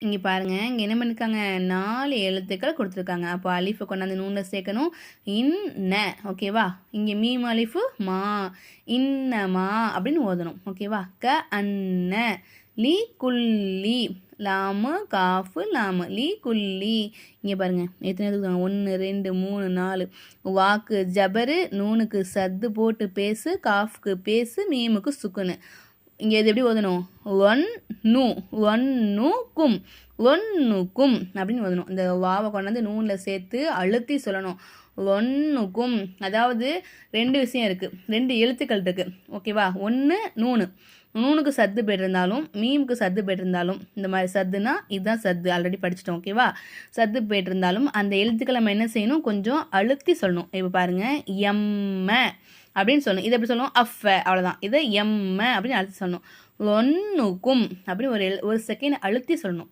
இங்க பாருங்க. இங்க என்ன பண்ணியிருக்காங்க, 4 எழுத்துக்கள் குடுத்துருக்காங்க. அப்போ அலிஃப கொண்டாந்து நூன்ல சேர்க்கணும். இன்ன ஓகேவா? இங்க மீம் அலிஃபு மா, இன்னமா அப்படின்னு ஓதணும். ஓகேவா? அன்ன, லி குல்லி, லாமு காஃபு லாமு, லி குல்லி. இங்க பாருங்க எத்தனை எழுத்துருக்காங்க 1, 2, 3, 4. வாக்கு ஜபரு, நூனுக்கு சத்து போட்டு பேசு, காஃப்க்கு பேசு, மீமுக்கு சுக்குனு. இங்கே இது எப்படி ஓதணும், ஒன் நூ, ஒன்னுக்கும், ஒன்னுக்கும் அப்படின்னு ஓதணும். இந்த வாவை கொண்டாந்து நூனில் சேர்த்து அழுத்தி சொல்லணும். ஒன்னுக்கும், அதாவது 2 விஷயம் இருக்குது, 2 எழுத்துக்கள் இருக்குது. ஓகேவா? ஒன்று நூனு, நூனுக்கு சத்து போயிட்டிருந்தாலும் மீமுக்கு சத்து போயிட்டிருந்தாலும், இந்த மாதிரி சத்துனா இதுதான் சத்து, ஆல்ரெடி படிச்சிட்டோம். ஓகேவா? சத்து போயிட்டிருந்தாலும் அந்த எழுத்துக்களை நம்ம என்ன செய்யணும், கொஞ்சம் அழுத்தி சொல்லணும். இப்போ பாருங்கள், எம்ம அப்படின்னு சொல்லணும். இதை எப்படி சொல்லணும், அஃப, அவ்வளோதான். இதை எம்ம அப்படின்னு அழுத்தி சொல்லணும். ஒன்னுக்கும் அப்படின்னு ஒரு செகண்ட் அழுத்தி சொல்லணும்.